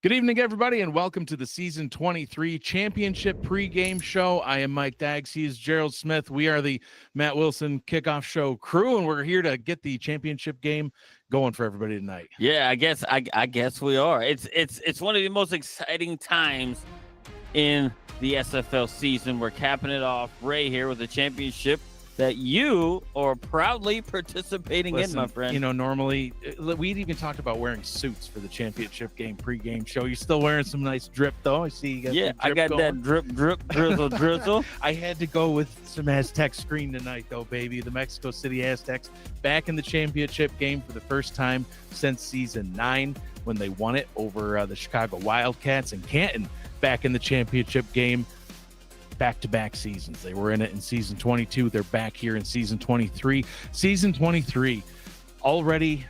Good evening, everybody, and welcome to the Season 23 Championship Pregame Show. I am Mike Daggs. He is Gerald Smith. We are the Matt Wilson Kickoff Show crew, and we're here to get the championship game going for everybody tonight. Yeah, I guess we are. It's one of the most exciting times in the SFL season. We're capping it off right here with the championship that you are proudly participating in, my friend. You know, normally we'd even talked about wearing suits for the championship game pregame show. You're still wearing some nice drip, though. I see you got yeah, I got going. that drip, drizzle, drizzle. I had to go with some Aztec screen tonight, though, baby. The Mexico City Aztecs back in the championship game for the first time since season 9 when they won it over the Chicago Wildcats, and Canton back in the championship game. Back-to-back seasons. They were in it in season 22. They're back here in season 23. Season 23 already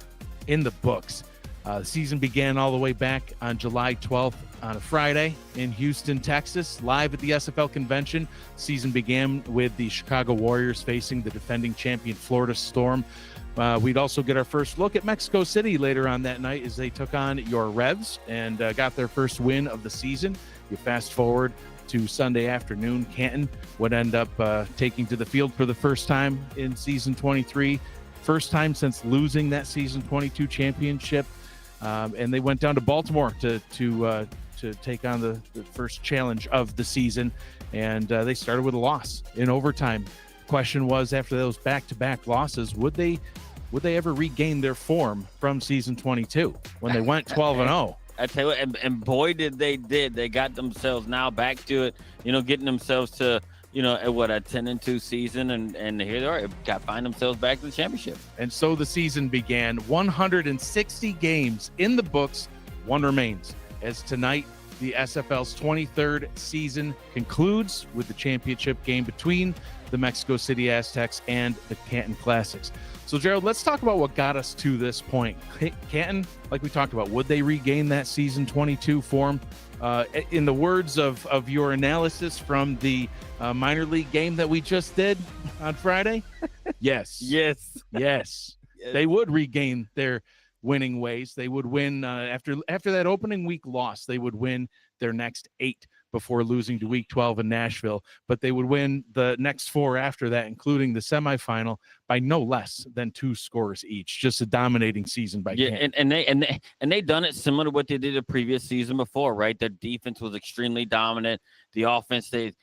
in the books. The season began all the way back on July 12th on a Friday in Houston, Texas, live at the SFL convention. Season began with the Chicago Warriors facing the defending champion Florida Storm. We'd also get our first look at Mexico City later on that night as they took on your Revs and got their first win of the season. You fast forward to Sunday afternoon, Canton would end up taking to the field for the first time in season 23, first time since losing that season 22 championship, and they went down to Baltimore to take on the first challenge of the season, and they started with a loss in overtime. The question was, after those back-to-back losses, would they ever regain their form from season 22 when they went 12-0? I tell you what, and boy, they got themselves now back to it, getting themselves to, a 10-2 season, and here they are, find themselves back to the championship. And so the season began. 160 games in the books, one remains, as tonight the SFL's 23rd season concludes with the championship game between the Mexico City Aztecs and the Canton Classics. So, Gerald, let's talk about what got us to this point. Canton, like we talked about, would they regain that season 22 form? In the words of your analysis from the minor league game that we just did on Friday, yes. Yes. They would regain their winning ways. They would win after that opening week loss. They would win their next 8 before losing to week 12 in Nashville, but they would win the next 4 after that, including the semifinal, by no less than 2 scores each. Just a dominating season by Canton. And they done it similar to what they did the previous season before, right? Their defense was extremely dominant. The offense, they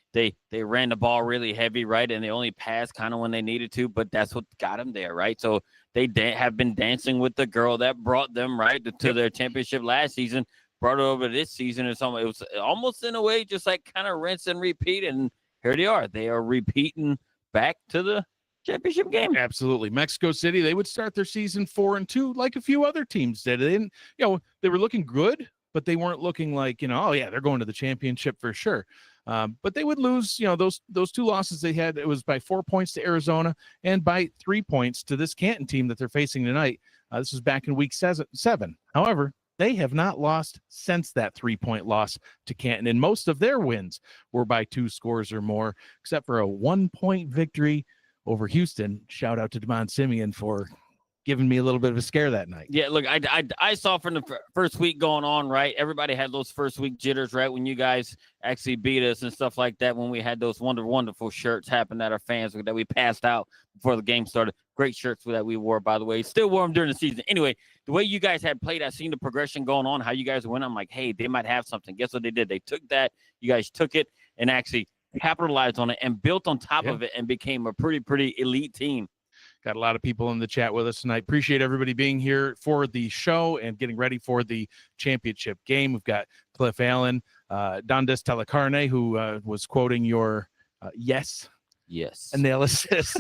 ran the ball really heavy, right? And they only passed kind of when they needed to, but that's what got them there, right? So they have been dancing with the girl that brought them right to their championship last season. Brought it over this season. It was almost in a way just like kind of rinse and repeat, and here they are. They are repeating back to the championship game. Absolutely. Mexico City, they would start their season 4-2 like a few other teams did. They didn't, they were looking good, but they weren't looking like, oh yeah, they're going to the championship for sure. But they would lose, those 2 losses they had. It was by 4 points to Arizona and by 3 points to this Canton team that they're facing tonight. This was back in week 7. However, they have not lost since that 3-point loss to Canton, and most of their wins were by 2 scores or more, except for a 1-point victory over Houston. Shout out to Devon Simeon for giving me a little bit of a scare that night. Yeah, look, I saw from the first week going on, right? Everybody had those first week jitters, right? When you guys actually beat us and stuff like that, when we had those wonderful shirts happen at our fans that we passed out before the game started. Great shirts that we wore, by the way. Still wore them during the season. Anyway, the way you guys had played, I seen the progression going on, how you guys went. I'm like, hey, they might have something. Guess what they did? They took that. You guys took it and actually capitalized on it and built on top of it and became a pretty elite team. Got a lot of people in the chat with us tonight. Appreciate everybody being here for the show and getting ready for the championship game. We've got Cliff Allen, Dondes Telecarne, who was quoting your yes analysis.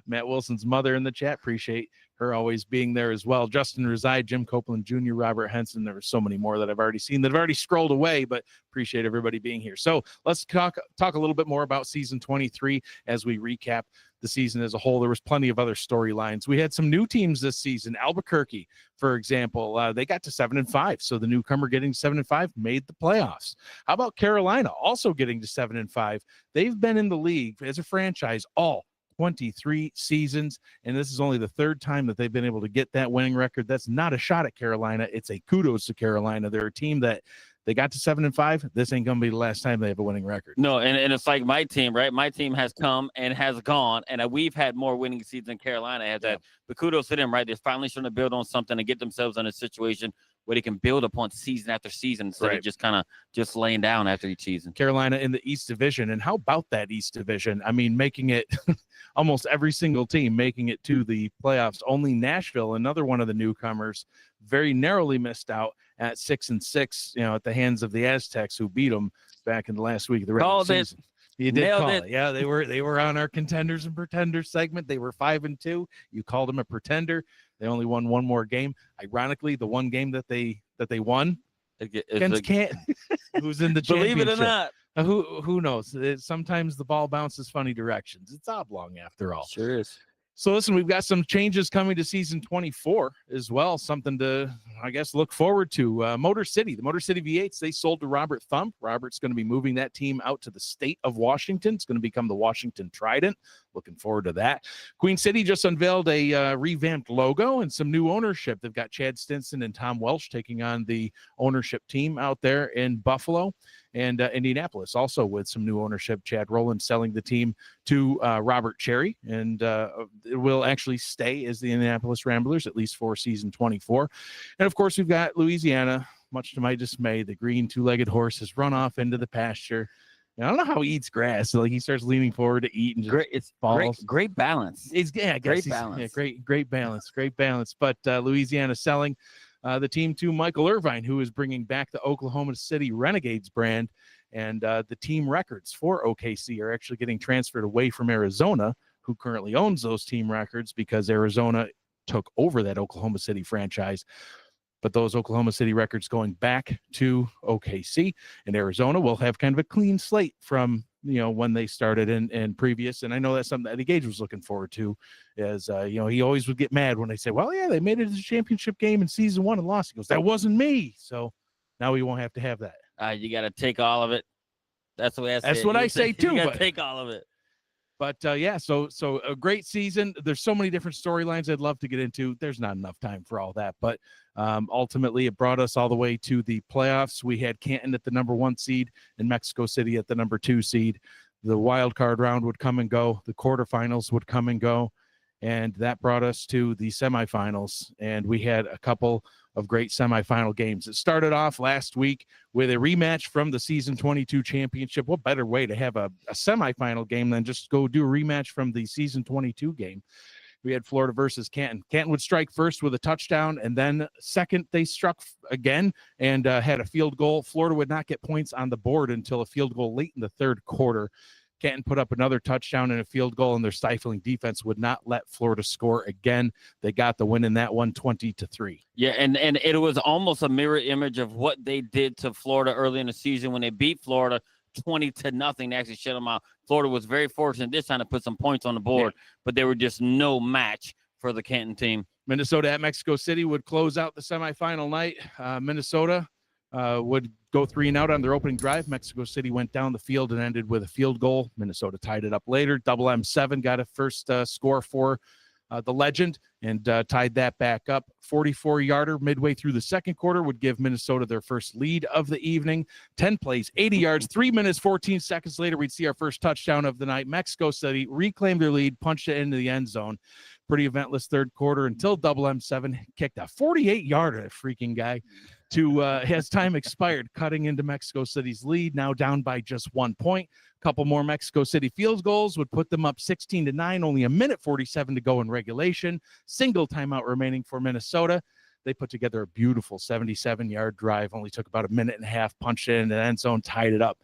Matt Wilson's mother in the chat. Appreciate her always being there as well. Justin Reside, Jim Copeland Jr., Robert Henson. There were so many more that I've already seen that have already scrolled away, but appreciate everybody being here. So let's talk a little bit more about season 23 as we recap the season as a whole. There was plenty of other storylines. We had some new teams this season. Albuquerque, for example, they got to 7-5. So the newcomer getting 7-5 made the playoffs. How about Carolina also getting to 7-5? They've been in the league as a franchise all 23 seasons, and this is only the third time that they've been able to get that winning record. That's not a shot at Carolina. It's a kudos to Carolina. They're a team that they got to 7-5. This ain't going to be the last time they have a winning record. No, and it's like my team, right? My team has come and has gone, and we've had more winning seasons than Carolina has had. But kudos to them, right? They're finally starting to build on something and get themselves in a situation where they can build upon season after season instead of just kind of just laying down after each season. Carolina in the East Division, and how about that East Division? I mean, making it almost every single team making it to the playoffs. Only Nashville, another one of the newcomers, very narrowly missed out at 6-6, at the hands of the Aztecs, who beat them back in the last week of the regular season. You did call it. Yeah, they were on our Contenders and Pretenders segment. They were 5-2. You called them a pretender. They only won one more game. Ironically, the one game that they won against Canton, who's in the championship. Believe it or not. Who knows? Sometimes the ball bounces funny directions. It's oblong after all. Sure is. So listen, we've got some changes coming to season 24 as well. Something to, I guess, look forward to. Motor City, the Motor City V8s, they sold to Robert Thump. Robert's going to be moving that team out to the state of Washington. It's going to become the Washington Trident. Looking forward to that. Queen City just unveiled a revamped logo and some new ownership. They've got Chad Stinson and Tom Welsh taking on the ownership team out there in Buffalo. And Indianapolis also with some new ownership. Chad Rowland selling the team to Robert Cherry, and it will actually stay as the Indianapolis Ramblers, at least for season 24. And, of course, we've got Louisiana. Much to my dismay, the green two-legged horse has run off into the pasture. I don't know how he eats grass. So, he starts leaning forward to eat and just falls. Great balance. Great balance. Great balance. But Louisiana selling the team to Michael Irvine, who is bringing back the Oklahoma City Renegades brand. And the team records for OKC are actually getting transferred away from Arizona, who currently owns those team records, because Arizona took over that Oklahoma City franchise. But those Oklahoma City records going back to OKC, and Arizona will have kind of a clean slate from when they started and previous. And I know that's something that Eddie Gage was looking forward to, as he always would get mad when they say, well, yeah, they made it to the championship game in season 1 and lost. He goes, that wasn't me. So now we won't have to have that. You got to take all of it. That's the way I say. That's what I say too. You got to take all of it. But so a great season. There's so many different storylines I'd love to get into. There's not enough time for all that. But ultimately, it brought us all the way to the playoffs. We had Canton at the number 1 seed and Mexico City at the number 2 seed. The wild card round would come and go. The quarterfinals would come and go. And that brought us to the semifinals. And we had a couple of great semifinal games. It started off last week with a rematch from the season 22 championship. What better way to have a semifinal game than just go do a rematch from the season 22 game? We had Florida versus Canton. Canton would strike first with a touchdown, and then second they struck again and had a field goal. Florida would not get points on the board until a field goal late in the third quarter. Canton put up another touchdown and a field goal, and their stifling defense would not let Florida score again. They got the win in that one, 20-3. Yeah, and it was almost a mirror image of what they did to Florida early in the season when they beat Florida 20-0. They actually shut them out. Florida was very fortunate this time to put some points on the board, but they were just no match for the Canton team. Minnesota at Mexico City would close out the semifinal night. Minnesota would go 3-and-out on their opening drive. Mexico City went down the field and ended with a field goal. Minnesota tied it up later. Double M7 got a first score for the Legend and tied that back up. 44-yarder midway through the second quarter would give Minnesota their first lead of the evening. 10 plays, 80 yards, 3 minutes, 14 seconds later, we'd see our first touchdown of the night. Mexico City reclaimed their lead, punched it into the end zone. Pretty eventless third quarter until Double M7 kicked a 48-yarder, freaking guy, to as time expired, cutting into Mexico City's lead, now down by just 1 point. A couple more Mexico City field goals would put them up 16-9, only a minute 47 to go in regulation. Single timeout remaining for Minnesota. They put together a beautiful 77-yard drive, only took about a minute and a half, punched it in the end zone, tied it up.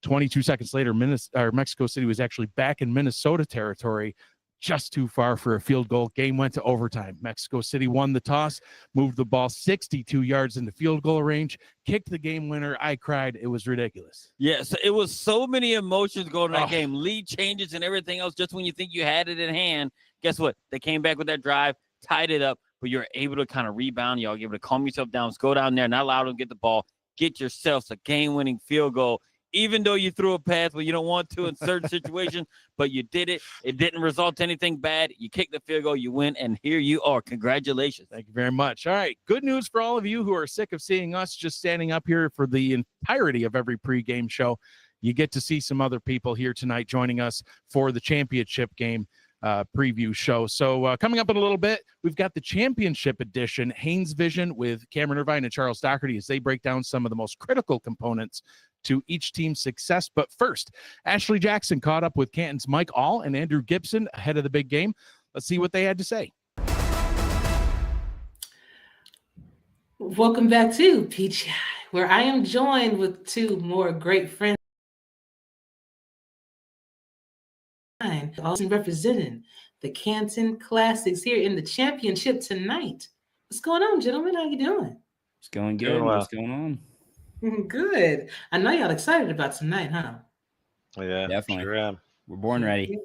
22 seconds later, Mexico City was actually back in Minnesota territory, just too far for a field goal. Game went to overtime. Mexico City won the toss, moved the ball 62 yards into field goal range, kicked the game winner. I cried. It was ridiculous. Yes, it was so many emotions going in that game. Lead changes and everything else. Just when you think you had it in hand, guess what? They came back with that drive, tied it up, but you're able to kind of rebound. Y'all able to calm yourself down, go down there, not allow them to get the ball, get yourselves a game-winning field goal even though you threw a pass where you don't want to in certain situations, but you did it. It didn't result to anything bad. You kick the field goal, you win, and here you are. Congratulations. Thank you very much. All right. Good news for all of you who are sick of seeing us just standing up here for the entirety of every pregame show. You get to see some other people here tonight joining us for the championship game preview show. So coming up in a little bit, we've got the championship edition, Haynes Vision with Cameron Irvine and Charles Doherty as they break down some of the most critical components to each team's success. But first, Ashley Jackson caught up with Canton's Mike All and Andrew Gibson ahead of the big game. Let's see what they had to say. Welcome back to PGI, where I am joined with two more great friends. Also representing the Canton Classics here in the championship tonight. What's going on, gentlemen? How you doing? It's going good. Well. What's going on? Good. I know y'all excited about tonight, huh? Yeah, Definitely. Sure am. We're born ready.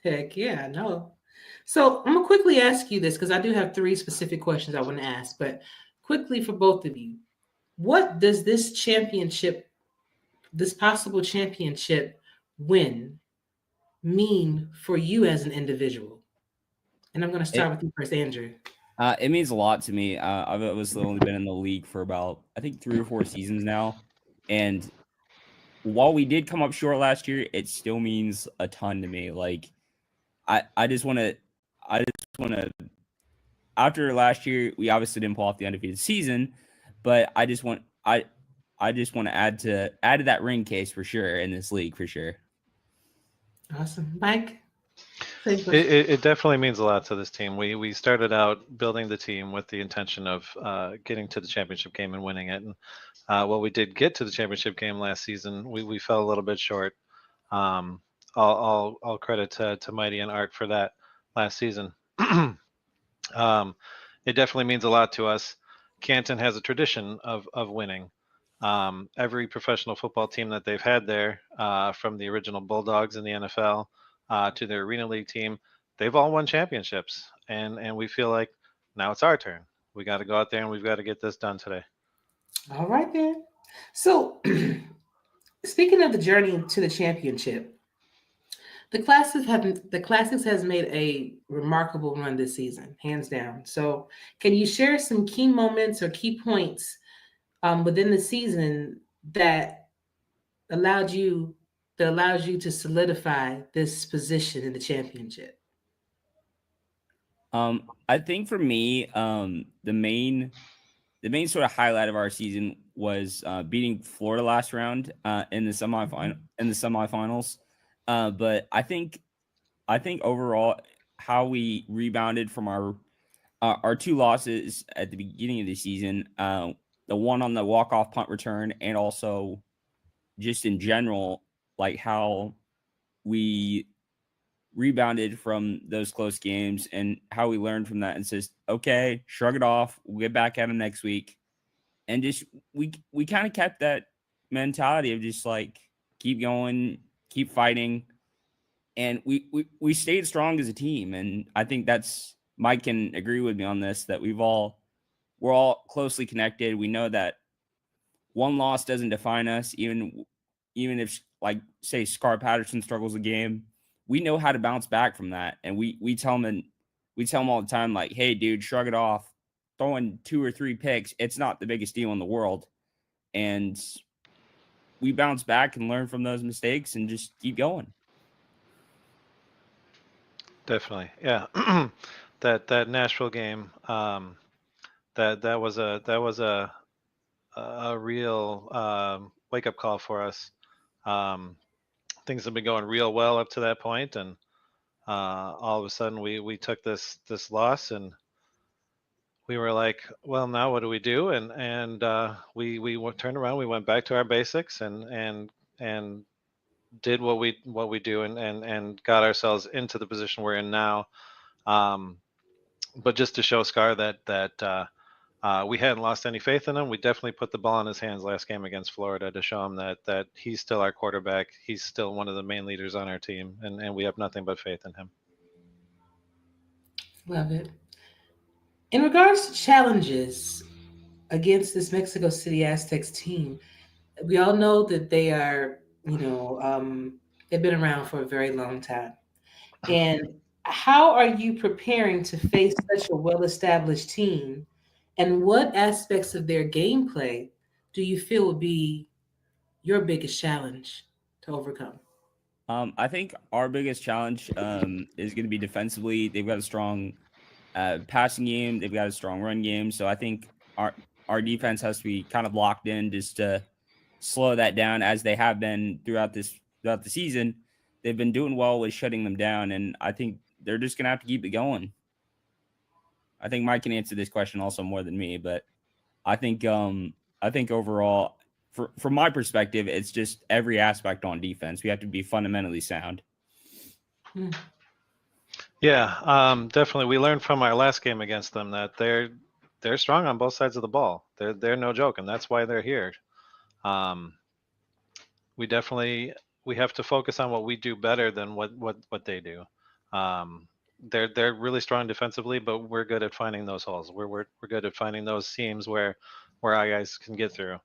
Heck yeah, I know. So I'm gonna quickly ask you this because I do have 3 specific questions I want to ask, but quickly for both of you, what does this championship, this possible championship win, mean for you as an individual? And I'm going to start with you first, Andrew. It means a lot to me. I've only been in the league for about, I think, 3 or 4 seasons now. And while we did come up short last year, it still means a ton to me. Like, I just want to, after last year, we obviously didn't pull off the undefeated season, but I just want to add to that ring case for sure in this league for sure. Awesome. Mike? It definitely means a lot to this team. We started out building the team with the intention of getting to the championship game and winning it. And while we did get to the championship game last season, we fell a little bit short. All credit to Mighty and Art for that last season. It definitely means a lot to us. Canton has a tradition of winning. Every professional football team that they've had there, from the original Bulldogs in the NFL to their Arena League team, they've all won championships. And we feel like now it's our turn. We got to go out there and we've got to get this done today. All right, then. So speaking of the journey to the championship, the Classics has made a remarkable run this season, hands down. So can you share some key moments or key points within the season that allows you to solidify this position in the championship? I think for me, the main sort of highlight of our season was beating Florida last round in the semifinals. But I think overall how we rebounded from our 2 losses at the beginning of the season, the one on the walk-off punt return, and also just in general, like how we rebounded from those close games and how we learned from that and says, okay, shrug it off. We'll get back at them next week. And just, we kind of kept that mentality of just like, keep going, keep fighting. And we stayed strong as a team. And I think that's, Mike can agree with me on this, that we're all closely connected. We know that one loss doesn't define us, even if, like, say, Scar Patterson struggles a game. We know how to bounce back from that, and we tell them all the time, like, hey, dude, shrug it off. Throwing 2 or 3 picks, it's not the biggest deal in the world, and we bounce back and learn from those mistakes and just keep going. Definitely, yeah. that Nashville game, that was a real wake up call for us. Things have been going real well up to that point, and all of a sudden we took this loss, and we were like, well, now what do we do? And we turned around, we went back to our basics, and did what we do, and got ourselves into the position we're in now. But just to show Scar that we hadn't lost any faith in him. We definitely put the ball in his hands last game against Florida to show him that he's still our quarterback. He's still one of the main leaders on our team, and we have nothing but faith in him. Love it. In regards to challenges against this Mexico City Aztecs team, We all know that they are, they've been around for a very long time. And how are you preparing to face such a well-established team? And what aspects of their gameplay do you feel would be your biggest challenge to overcome? I think our biggest challenge is going to be defensively. They've got a strong passing game. They've got a strong run game. So I think our defense has to be kind of locked in just to slow that down, as they have been throughout the season. They've been doing well with shutting them down, and I think they're just going to have to keep it going. I think Mike can answer this question also more than me, but I think overall, from my perspective, it's just every aspect on defense. We have to be fundamentally sound. Yeah, definitely. We learned from our last game against them that they're strong on both sides of the ball. They're no joke, and that's why they're here. We have to focus on what we do better than what they do. They're really strong defensively, but we're good at finding those holes. We're good at finding those seams where our guys can get through.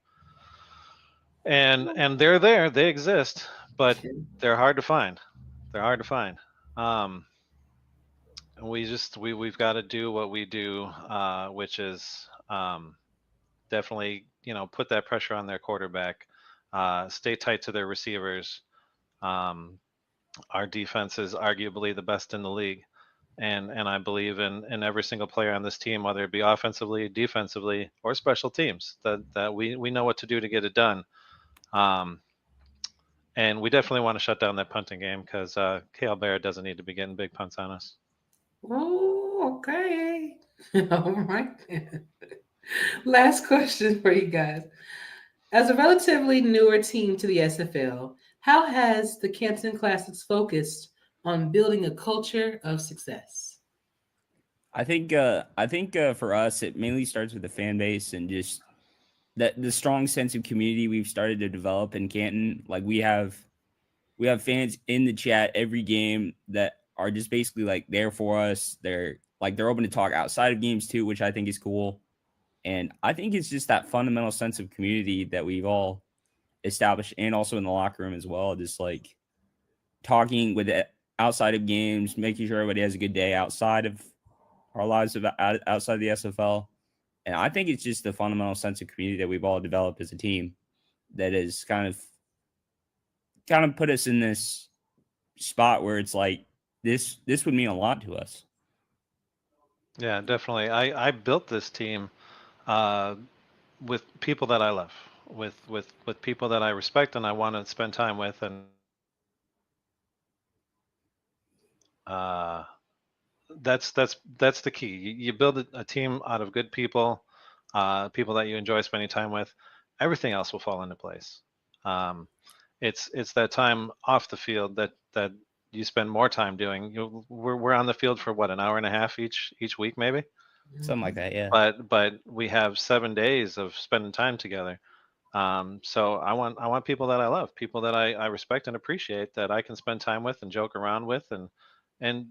And they're there. They exist, but they're hard to find. We've got to do what we do, which is definitely put that pressure on their quarterback, stay tight to their receivers. Our defense is arguably the best in the league, and I believe in every single player on this team, whether it be offensively, defensively, or special teams, that we know what to do to get it done. And we definitely want to shut down that punting game, because Kale Barrett doesn't need to be getting big punts on us. Oh, okay. All right. Last question for you guys. As a relatively newer team to the SFL, how has the Canton Classics focused on building a culture of success? I think for us, it mainly starts with the fan base and just the strong sense of community we've started to develop in Canton. Like we have fans in the chat every game that are just basically like there for us. They're open to talk outside of games too, which I think is cool. And I think it's just that fundamental sense of community that we've all established, and also in the locker room as well. Just like talking with it outside of games, making sure everybody has a good day outside of our lives, outside the SFL. And I think it's just the fundamental sense of community that we've all developed as a team that has kind of put us in this spot where it's like this would mean a lot to us. Yeah, definitely. I built this team with people that I love, with people that I respect and I want to spend time with, and that's the key. You build a team out of good people, people that you enjoy spending time with. Everything else will fall into place. It's that time off the field that you spend more time doing. We're on the field for what, an hour and a half each week, maybe. Something like that, yeah. But we have 7 days of spending time together. So I want people that I love, people that I respect and appreciate, that I can spend time with and joke around with and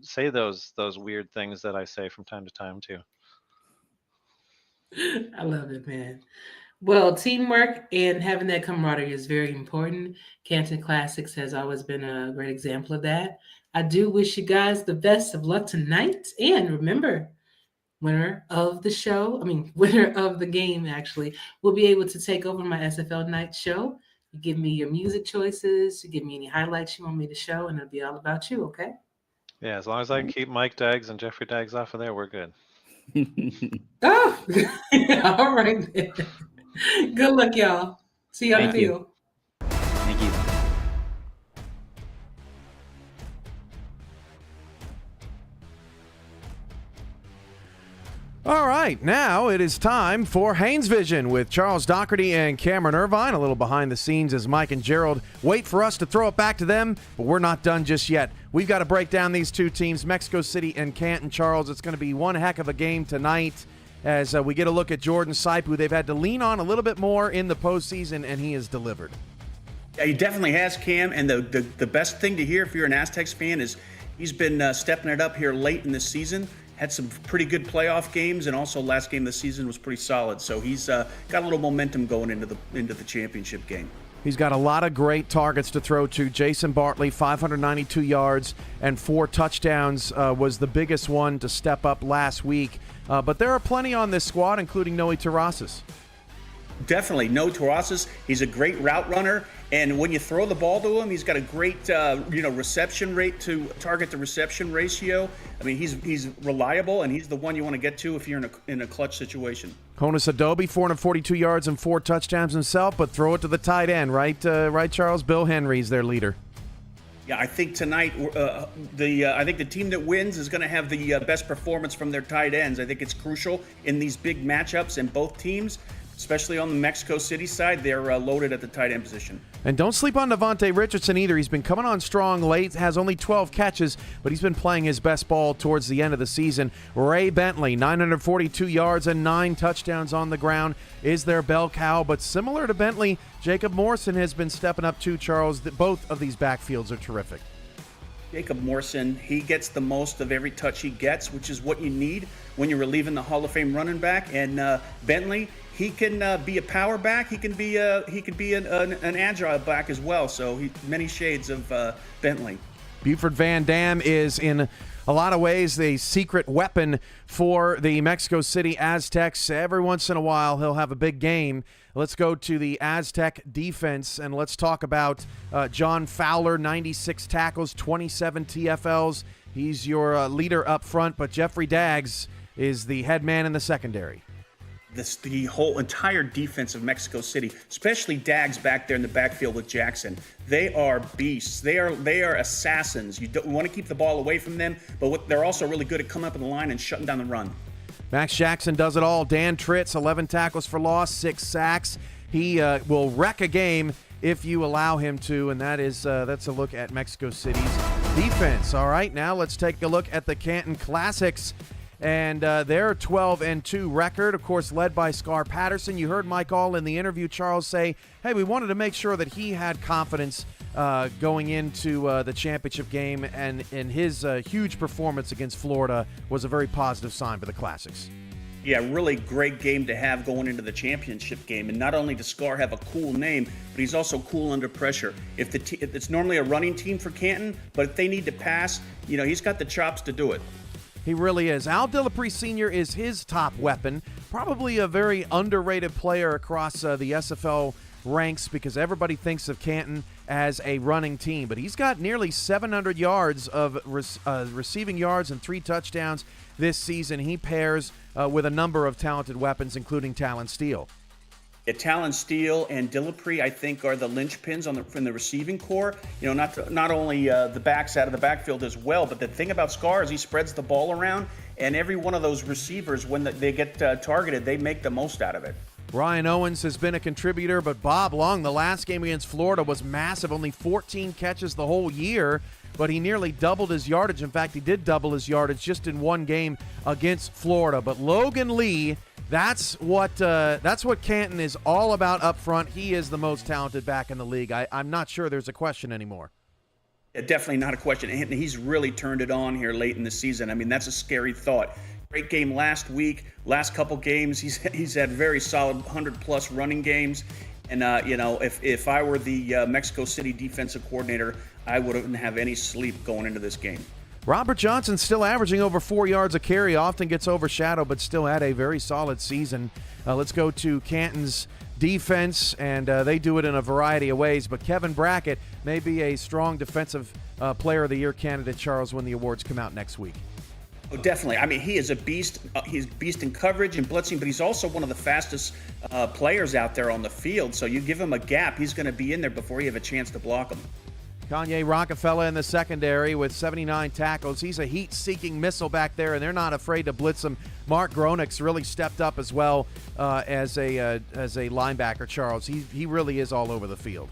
say those weird things that I say from time to time too. I love it, man. Well, teamwork and having that camaraderie is very important. Canton Classics has always been a great example of that. I do wish you guys the best of luck tonight. And remember, winner of the game, actually, will be able to take over my SFL Night show. You give me your music choices, you give me any highlights you want me to show, and it'll be all about you, okay? Yeah, as long as I can keep Mike Daggs and Jeffrey Daggs off of there, we're good. Oh, all right then. Good luck, y'all. See you on the Thank you. field. Thank you. All right, now it is time for Haynes Vision with Charles Doherty and Cameron Irvine. A little behind the scenes as Mike and Gerald wait for us to throw it back to them, but we're not done just yet. We've got to break down these two teams, Mexico City and Canton. Charles, it's going to be one heck of a game tonight as we get a look at Jordan Sipe, who they've had to lean on a little bit more in the postseason, and he has delivered. Yeah, he definitely has, Cam, and the best thing to hear if you're an Aztecs fan is he's been stepping it up here late in the season. had some pretty good playoff games, and also last game of the season was pretty solid. So he's got a little momentum going into the championship game. He's got a lot of great targets to throw to. Jason Bartley, 592 yards and 4 touchdowns, was the biggest one to step up last week. But there are plenty on this squad, including Noe Terrasas. Definitely. No Terrasas. He's a great route runner. And when you throw the ball to him, he's got a great, reception rate to target to reception ratio. I mean, he's reliable, and he's the one you want to get to if you're in a clutch situation. Honus Adobe, 442 yards and 4 touchdowns himself, but throw it to the tight end, right, Charles? Bill Henry's their leader. Yeah, I think tonight I think the team that wins is going to have the best performance from their tight ends. I think it's crucial in these big matchups, and both teams, especially on the Mexico City side, they're loaded at the tight end position. And don't sleep on Devontae Richardson either. He's been coming on strong late, has only 12 catches, but he's been playing his best ball towards the end of the season. Ray Bentley, 942 yards and 9 touchdowns on the ground, is their bell cow. But similar to Bentley, Jacob Morrison has been stepping up too, Charles. Both of these backfields are terrific. Jacob Morrison, he gets the most of every touch he gets, which is what you need when you're relieving the Hall of Fame running back. And Bentley, he can be a power back. He can be an agile back as well. So many shades of Bentley. Buford Van Dam is in a lot of ways the secret weapon for the Mexico City Aztecs. Every once in a while, he'll have a big game. Let's go to the Aztec defense, and let's talk about John Fowler, 96 tackles, 27 TFLs. He's your leader up front, but Jeffrey Daggs is the head man in the secondary. The whole entire defense of Mexico City, especially Daggs back there in the backfield with Jackson, they are beasts. They are assassins. You want to keep the ball away from them, but they're also really good at coming up in the line and shutting down the run. Max Jackson does it all. Dan Tritz, 11 tackles for loss, 6 sacks. He will wreck a game if you allow him to, and that's a look at Mexico City's defense. All right, now let's take a look at the Canton Classics. And their 12-2 record, of course, led by Scar Patterson. You heard Mike All in the interview, Charles, say, hey, we wanted to make sure that he had confidence going into the championship game, and his huge performance against Florida was a very positive sign for the Classics. Yeah, really great game to have going into the championship game. And not only does Scar have a cool name, but he's also cool under pressure. If it's normally a running team for Canton, but if they need to pass, he's got the chops to do it. He really is. Al Dillapre Sr. is his top weapon. Probably a very underrated player across the SFL ranks because everybody thinks of Canton as a running team. But he's got nearly 700 yards of receiving yards and 3 touchdowns this season. He pairs with a number of talented weapons, including Talon Steele. Yeah, Talon Steele and Dillapre, I think, are the linchpins from the receiving core. Not only the backs out of the backfield as well, but the thing about Scar is he spreads the ball around, and every one of those receivers, when they get targeted, they make the most out of it. Ryan Owens has been a contributor, but Bob Long, the last game against Florida, was massive. Only 14 catches the whole year, but he nearly doubled his yardage. In fact, he did double his yardage just in one game against Florida. But Logan Lee, that's what Canton is all about up front. He is the most talented back in the league. I'm not sure there's a question anymore. Yeah, definitely not a question. And he's really turned it on here late in the season. I mean, that's a scary thought. Great game last week. Last couple games, he's had very solid 100-plus running games. And, if I were the Mexico City defensive coordinator, I wouldn't have any sleep going into this game. Robert Johnson still averaging over 4 yards a carry, often gets overshadowed, but still had a very solid season. Let's go to Canton's defense, and they do it in a variety of ways. But Kevin Brackett may be a strong defensive player of the year candidate, Charles, when the awards come out next week. Oh, definitely. I mean, he is a beast. He's a beast in coverage and blitzing, but he's also one of the fastest players out there on the field. So you give him a gap, he's going to be in there before you have a chance to block him. Kanye Rockefeller in the secondary with 79 tackles. He's a heat-seeking missile back there, and they're not afraid to blitz him. Mark Gronix really stepped up as well as a linebacker, Charles. He really is all over the field.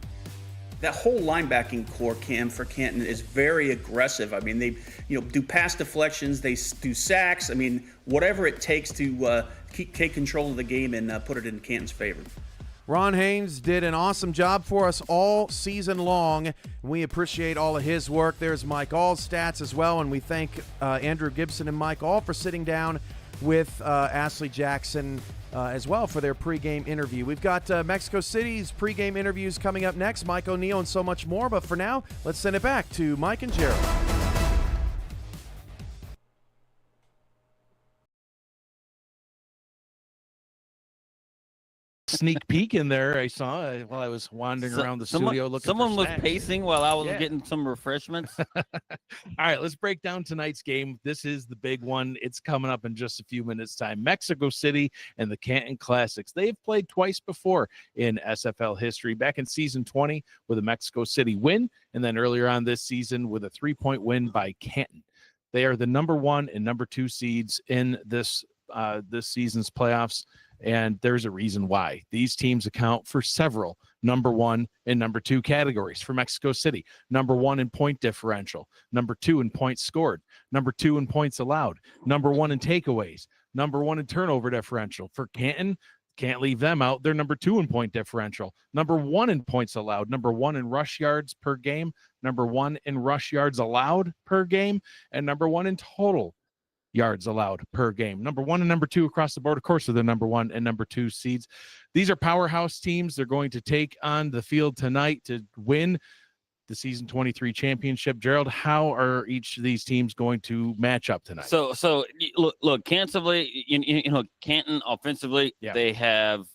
That whole linebacking core, Cam, for Canton is very aggressive. I mean, they do pass deflections, they do sacks. I mean, whatever it takes to take control of the game and put it in Canton's favor. Ron Haynes did an awesome job for us all season long. We appreciate all of his work. There's Mike All's stats as well, and we thank Andrew Gibson and Mike All for sitting down with Ashley Jackson as well for their pregame interview. We've got Mexico City's pregame interviews coming up next, Mike O'Neill and so much more. But for now, let's send it back to Mike and Gerald. Sneak peek in there I saw while I was wandering around the studio looking someone for was snacks. pacing while I was getting some refreshments. All right, let's break down tonight's game. This is the big one. It's coming up in just a few minutes time. Mexico City and the Canton Classics. They've played twice before in SFL history, back in season 20 with a Mexico City win, and then earlier on this season with a 3-point win by Canton. They are the number 1 and number 2 seeds in this season's playoffs. And there's a reason why. These teams account for several number 1 and number 2 categories. For Mexico City, number 1 in point differential, number 2 in points scored, number 2 in points allowed, number 1 in takeaways, number 1 in turnover differential. For Canton, can't leave them out. They're number 2 in point differential, number 1 in points allowed, number 1 in rush yards per game, number 1 in rush yards allowed per game, and number 1 in total yards allowed per game. Number 1 and number 2 across the board, of course, are the number 1 and number 2 seeds. These are powerhouse teams. They're going to take on the field tonight to win the season 23 championship. Gerald, how are each of these teams going to match up tonight? So look, Canton offensively, they have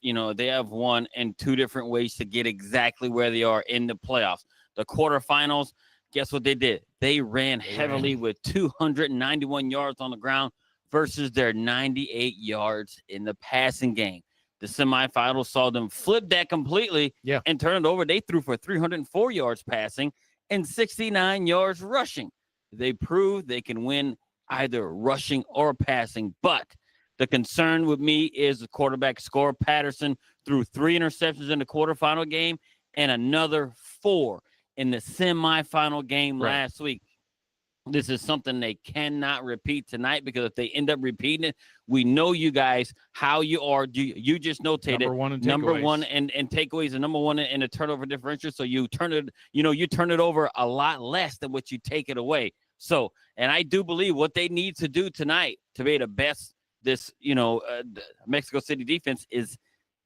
won in 2 different ways to get exactly where they are in the playoffs. The quarterfinals, guess what they did? They ran heavily with 291 yards on the ground versus their 98 yards in the passing game. The semifinals saw them flip that completely and turn it over. They threw for 304 yards passing and 69 yards rushing. They proved they can win either rushing or passing. But the concern with me is the quarterback score. Patterson threw 3 interceptions in the quarterfinal game and another 4 in the semifinal game last week. This is something they cannot repeat tonight, because if they end up repeating it, we know you guys how you are. You just notated number 1 in takeaways and number 1 in a turnover differential. So you turn it over a lot less than what you take it away. So, and I do believe what they need to do tonight to be the best this Mexico City defense is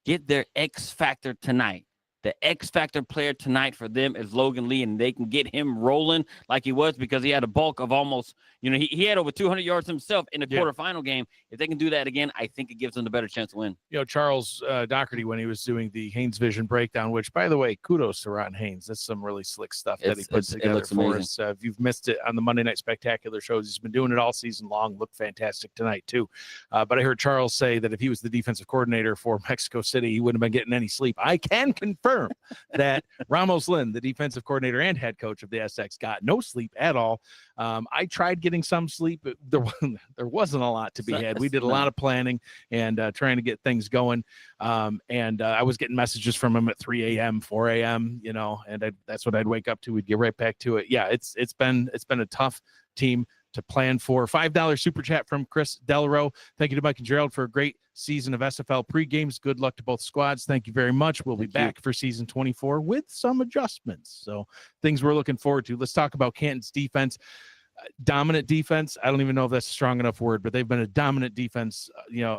get their X factor tonight. The X factor player tonight for them is Logan Lee, and they can get him rolling like he was, because he had a bulk of almost, he had over 200 yards himself in the quarterfinal game. If they can do that again, I think it gives them the better chance to win. Charles Doherty, when he was doing the Haynes Vision breakdown, which, by the way, kudos to Ron Haynes. That's some really slick stuff that he puts together for us. If you've missed it on the Monday Night Spectacular shows, he's been doing it all season long. Looked fantastic tonight, too. But I heard Charles say that if he was the defensive coordinator for Mexico City, he wouldn't have been getting any sleep. I can confirm that Ramos Lynn, the defensive coordinator and head coach of the SX, got no sleep at all. I tried getting some sleep, but there wasn't a lot to be had. We did a lot of planning and trying to get things going. And I was getting messages from him at 3 a.m., 4 a.m., and that's what I'd wake up to. We'd get right back to it. Yeah, it's been a tough team to plan for. $5 super chat from Chris Delro. Thank you to Mike and Gerald for a great season of SFL pre-games. Good luck to both squads. Thank you very much. We'll be back for season 24 with some adjustments. So things we're looking forward to. Let's talk about Canton's defense. Dominant defense. I don't even know if that's a strong enough word, but they've been a dominant defense,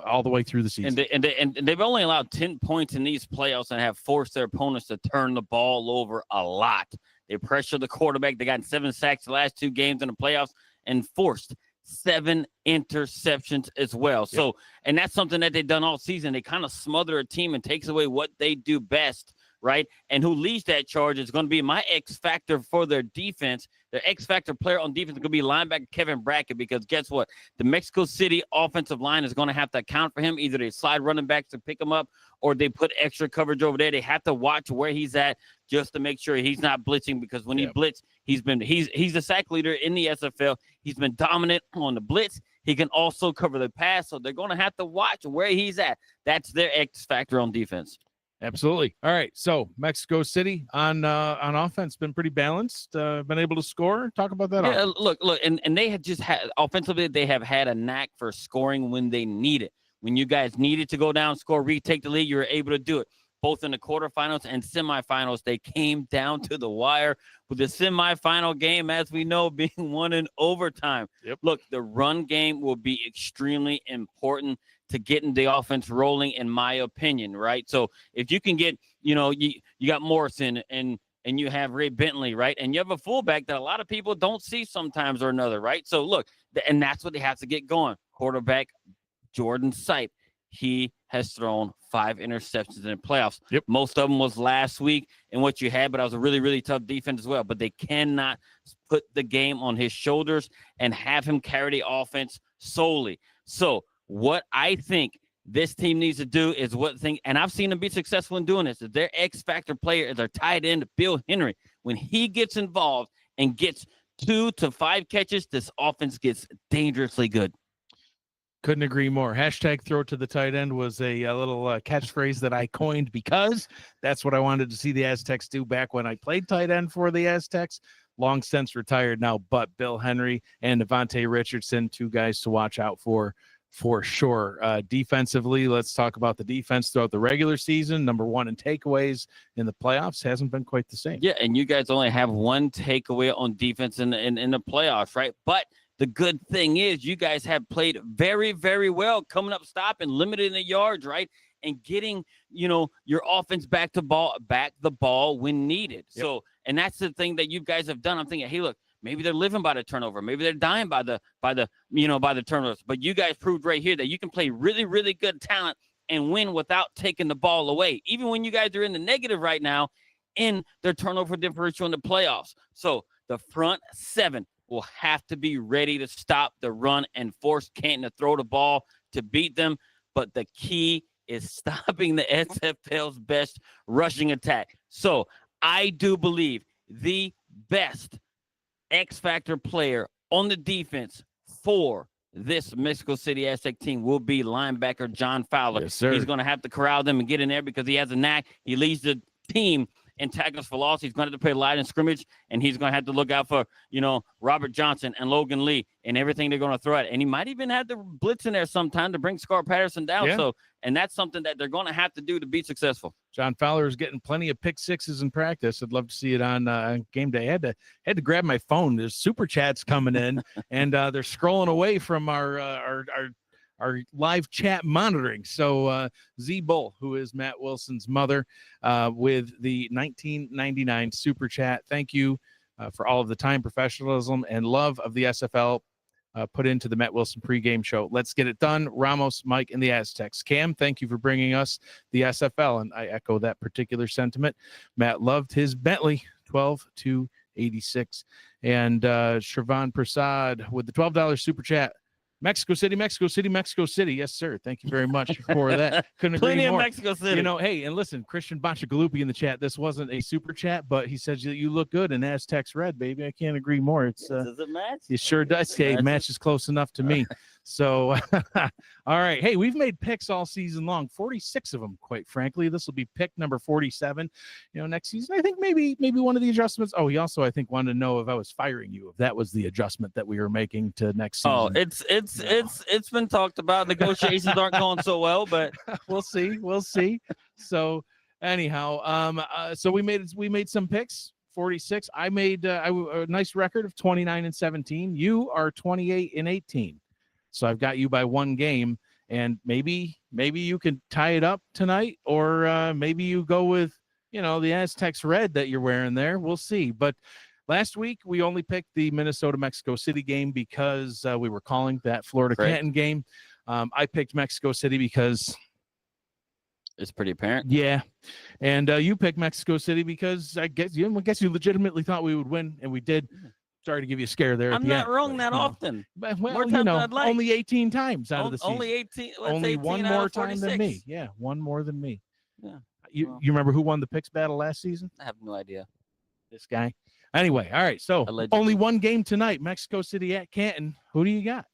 all the way through the season. And they've only allowed 10 points in these playoffs and have forced their opponents to turn the ball over a lot. They pressured the quarterback. They got 7 sacks the last 2 games in the playoffs and forced 7 interceptions as well. So, and that's something that they've done all season. They kind of smother a team and takes away what they do best, right? And who leads that charge is going to be my X factor for their defense. Their X factor player on defense is going to be linebacker Kevin Brackett, because guess what? The Mexico City offensive line is going to have to account for him. Either they slide running backs to pick him up, or they put extra coverage over there. They have to watch where he's at just to make sure he's not blitzing, because when he blitz, he's the sack leader in the SFL. He's been dominant on the blitz. He can also cover the pass, so they're going to have to watch where he's at. That's their X factor on defense. Absolutely. All right. So Mexico City on offense been pretty balanced. Been able to score. Talk about that. Yeah, look, and they have just had offensively. They have had a knack for scoring when they need it. When you guys needed to go down, score, retake the lead, you were able to do it. both in the quarterfinals and semifinals. They came down to the wire with the semifinal game, as we know, being won in overtime. Yep. Look, the run game will be extremely important to getting the offense rolling, in my opinion, right? So if you can get, you got Morrison and you have Ray Bentley, right? And you have a fullback that a lot of people don't see sometimes or another, right? So look, and that's what they have to get going. Quarterback Jordan Sipe, he has thrown 5 interceptions in the playoffs. Yep. Most of them was last week and what you had, but it was a really, really tough defense as well. But they cannot put the game on his shoulders and have him carry the offense solely. So what I think this team needs to do is and I've seen them be successful in doing this, is their X factor player is their tight end, Bill Henry. When he gets involved and gets 2 to 5 catches, this offense gets dangerously good. Couldn't agree more. Hashtag throw to the tight end was a little catchphrase that I coined because that's what I wanted to see the Aztecs do back when I played tight end for the Aztecs. Long since retired now, but Bill Henry and Devontae Richardson, 2 guys to watch out for sure. Defensively, let's talk about the defense throughout the regular season. Number 1 in takeaways in the playoffs, hasn't been quite the same. Yeah, and you guys only have 1 takeaway on defense in the playoffs, right? But the good thing is you guys have played very, very well, coming up, stopping, limiting the yards, right? And getting, your offense back the ball when needed. Yep. So, and that's the thing that you guys have done. I'm thinking, hey, look, maybe they're living by the turnover. Maybe they're dying by the turnovers. But you guys proved right here that you can play really, really good talent and win without taking the ball away. Even when you guys are in the negative right now in their turnover differential in the playoffs. So the front 7 will have to be ready to stop the run and force Canton to throw the ball to beat them. But the key is stopping the SFL's best rushing attack. So I do believe the best X-factor player on the defense for this Mexico City Aztec team will be linebacker John Fowler. Yes, sir. He's going to have to corral them and get in there because he has a knack. He leads the team in tackles for loss. He's going to have to play light in scrimmage, and he's going to have to look out for, Robert Johnson and Logan Lee and everything they're going to throw at. And he might even have the blitz in there sometime to bring Scar Patterson down. Yeah. So, and that's something that they're going to have to do to be successful. John Fowler is getting plenty of pick sixes in practice. I'd love to see it on game day. I had to grab my phone. There's super chats coming in, and they're scrolling away from our live chat monitoring. So Z Bull, who is Matt Wilson's mother, with the 1999 super chat. Thank you for all of the time, professionalism, and love of the SFL put into the Matt Wilson pregame show. Let's get it done. Ramos, Mike, and the Aztecs. Cam, thank you for bringing us the SFL, and I echo that particular sentiment. Matt loved his Bentley, 12/2/86. And Shravan Prasad with the $12 super chat. Mexico City, Mexico City, Mexico City. Yes, sir. Thank you very much for that. Couldn't agree Plenty more. of Mexico City. Hey, and listen, Christian Bonchagalupi in the chat. This wasn't a super chat, but he says you look good in Aztecs red, baby. I can't agree more. It's Does it match? it sure does. Hey, matches close enough to me. So, all right. Hey, we've made picks all season long, 46 of them, quite frankly. This will be pick number 47. Next season, I think maybe one of the adjustments. Oh, he also, I think, wanted to know if I was firing you, if that was the adjustment that we were making to next season. Oh, it's been talked about. Negotiations aren't going so well, but We'll see. So anyhow, so we made some picks. 46. I made a nice record of 29-17. You are 28-18. So I've got you by 1 game, and maybe you can tie it up tonight, or maybe you go with the Aztecs red that you're wearing there. We'll see. But last week we only picked the Minnesota Mexico City game because we were calling that Florida Canton game. I picked Mexico City because it's pretty apparent. Yeah, and you picked Mexico City because I guess you legitimately thought we would win, and we did. Sorry to give you a scare there. I'm not wrong that often. But, More times than I'd like. Only 18 times out of the season. Only 18. Only 18 one out more of time 46. than me. Yeah, one more than me. Yeah. You remember who won the picks battle last season? I have no idea. This guy. Anyway, all right. So Allegedly. only 1 game tonight. Mexico City at Canton. Who do you got?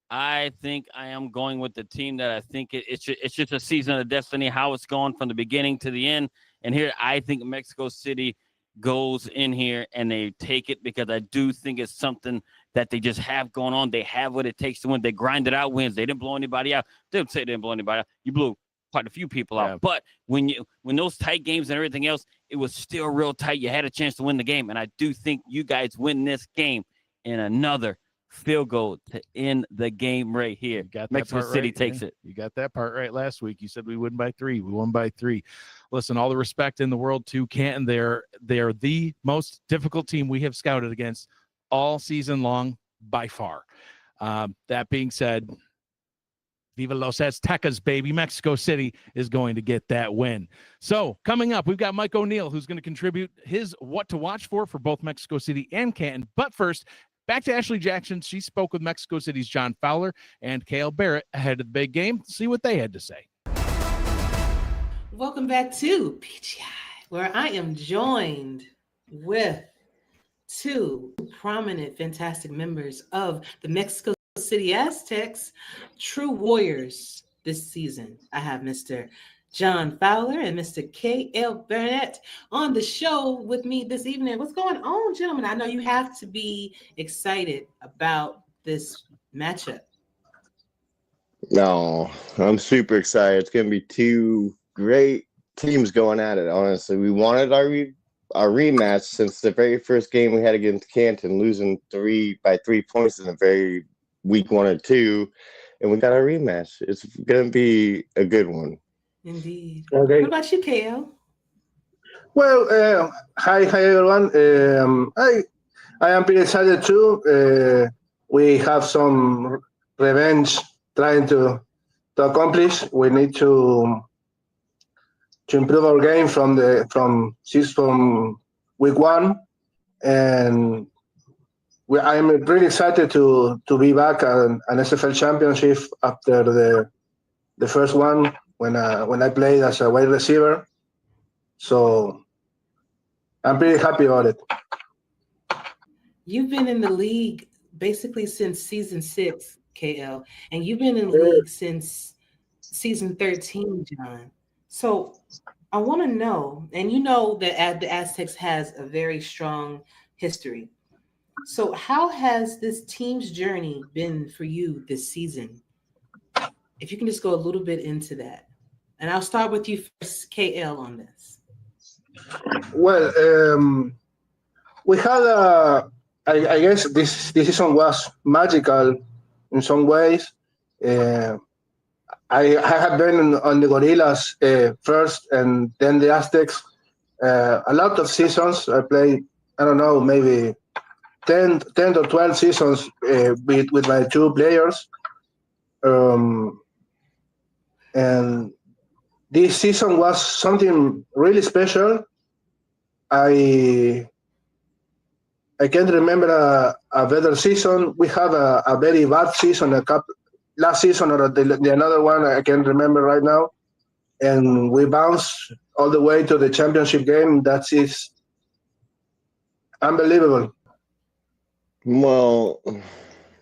I think I am going with the team that I think it's just a season of destiny, how it's going from the beginning to the end. And here, I think Mexico City goes in here and they take it because I do think it's something that they just have going on. They have what it takes to win. They grinded out wins. They didn't blow anybody out. They didn't say they didn't blow anybody out. You blew quite a few people Yeah. out. But when those tight games and everything else, it was still real tight. You had a chance to win the game, and I do think you guys win this game in another field goal to end the game right here. You got that Mexico part City right. takes Yeah. it. You got that part right last week. You said we win by 3. We won by 3. Listen, all the respect in the world to Canton. They're the most difficult team we have scouted against all season long by far. That being said, Viva Los Aztecas, baby. Mexico City is going to get that win. So coming up, we've got Mike O'Neill, who's going to contribute his what to watch for both Mexico City and Canton. But first, back to Ashley Jackson. She spoke with Mexico City's John Fowler and Cale Barrett ahead of the big game. See what they had to say. Welcome back to PGI, where I am joined with 2 prominent, fantastic members of the Mexico City Aztecs, true warriors this season. I have Mr. John Fowler and Mr. K.L. Burnett on the show with me this evening. What's going on, gentlemen? I know you have to be excited about this matchup. No, I'm super excited. It's going to be 2 great teams going at it, honestly. We wanted our rematch since the very first game we had against Canton, losing 3 points in the very week 1 or 2, and we got our rematch. It's going to be a good one. Indeed. Okay. What about you, KL? Well, hi everyone. I am pretty excited too. We have some revenge trying to accomplish. We need to improve our game from week 1, and I am really excited to be back at an SFL championship after the first one when I played as a wide receiver. So I'm pretty happy about it. You've been in the league basically since season 6, KL, and you've been in the league since season 13, John. So I want to know, and you know that the Aztecs has a very strong history. So how has this team's journey been for you this season? If you can just go a little bit into that. And I'll start with you first, KL, on this. Well, we had I guess this season was magical in some ways. I have been on the Gorillas first and then the Aztecs a lot of seasons. I played, I don't know, maybe 10 to 12 seasons with my 2 players. And this season was something really special. I can't remember a better season. We have a very bad season, last season or the another one, I can't remember right now. And we bounced all the way to the championship game. That is unbelievable. Well,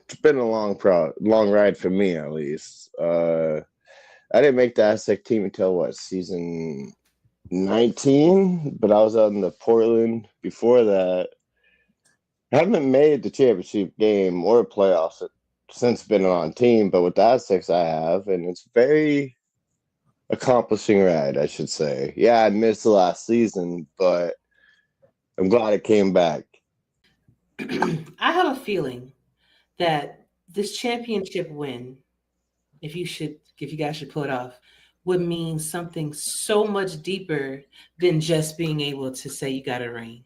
it's been a long ride for me, at least. I didn't make the Aztec team until season 19, but I was out in the Portland before that. I haven't made the championship game or playoffs since been on team, but with the Aztecs I have, and it's very accomplishing ride, I should say. Yeah, I missed the last season, but I'm glad it came back. I have a feeling that this championship win, if you guys should pull it off, would mean something so much deeper than just being able to say you got a ring,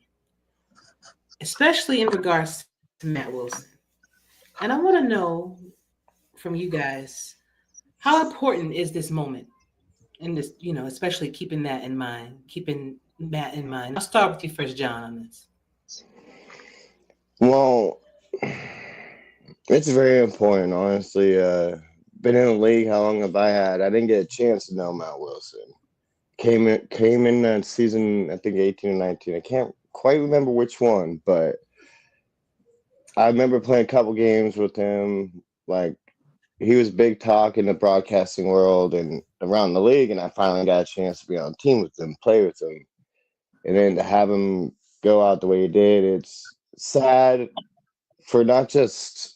especially in regards to Matt Wilson. And I want to know from you guys, how important is this moment in this, especially keeping Matt in mind. I'll start with you first, John, on this. Well, it's very important, honestly. Been in the league, how long have I had? I didn't get a chance to know Matt Wilson. Came in that season, I think 18 or 19. I can't quite remember which one, but I remember playing a couple games with him. Like, he was big talk in the broadcasting world and around the league, and I finally got a chance to be on a team with him, play with him. And then to have him go out the way he did, it's sad for not just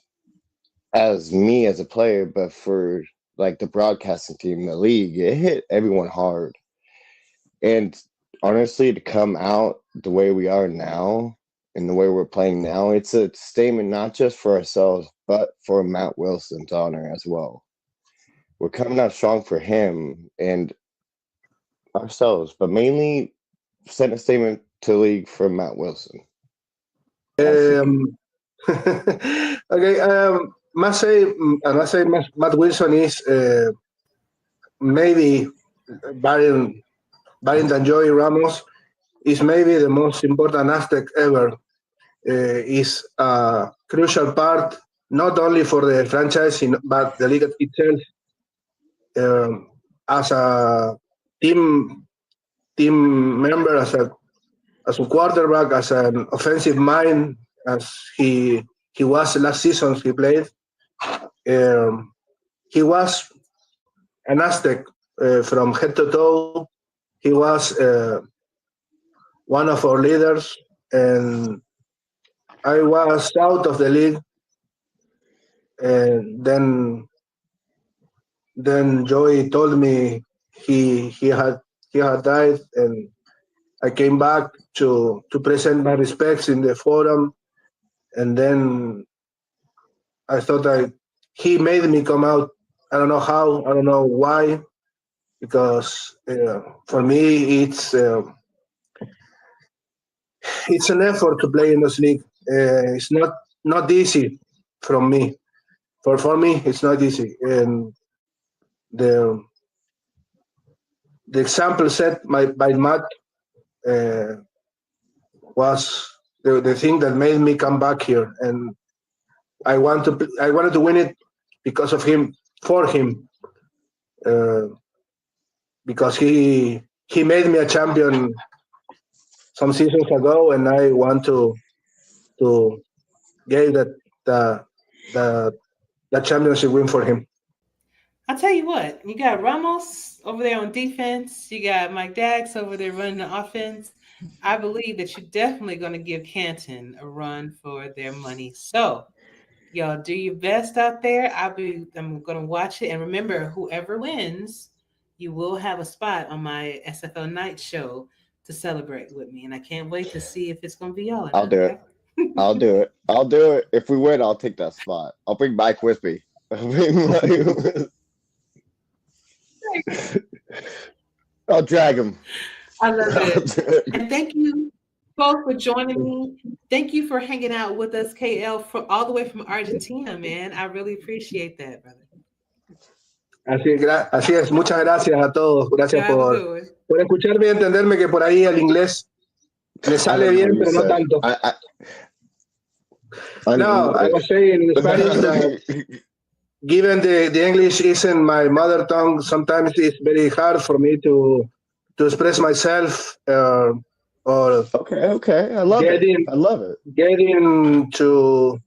as me as a player, but for like the broadcasting team, the league, it hit everyone hard. And honestly, to come out the way we are now and the way we're playing now, it's a statement not just for ourselves, but for Matt Wilson's honor as well. We're coming out strong for him and ourselves, but mainly send a statement to the league for Matt Wilson. Okay, must say Matt Wilson is maybe barring than Joey Ramos is maybe the most important aspect ever. Is a crucial part not only for the franchise but the league itself. As a team member, as a quarterback, as an offensive mind, as he was last season he played. He was an Aztec from head to toe. He was one of our leaders, and I was out of the league, and then Joey told me he had died, and I came back to present my respects in the forum, and then I thought he made me come out. I don't know how, I don't know why, because for me it's an effort to play in this league. It's not easy from me. For me, it's not easy, and the example set by Matt was the thing that made me come back here, and I wanted to win it because of him, for him, because he made me a champion some seasons ago, and I want to give that championship win for him. I'll tell you what, you got Ramos over there on defense. You got Mike Dax over there running the offense. I believe that you're definitely going to give Canton a run for their money. So, y'all do your best out there. I'm going to watch it. And remember, whoever wins, you will have a spot on my SFL night show to celebrate with me. And I can't wait to see if it's going to be y'all. I'll do it. I'll do it. I'll do it. If we win, I'll take that spot. I'll bring Mike with me. I'll drag him. I love it. And thank you both for joining me. Thank you for hanging out with us, KL, all the way from Argentina, man. I really appreciate that, brother. Así es. Muchas gracias a todos. Gracias por escucharme y entenderme, que por ahí el inglés me sale bien, pero no tanto. No, I was saying in Spanish that given the English isn't my mother tongue, sometimes it's very hard for me to express myself. Okay. I love it. Getting to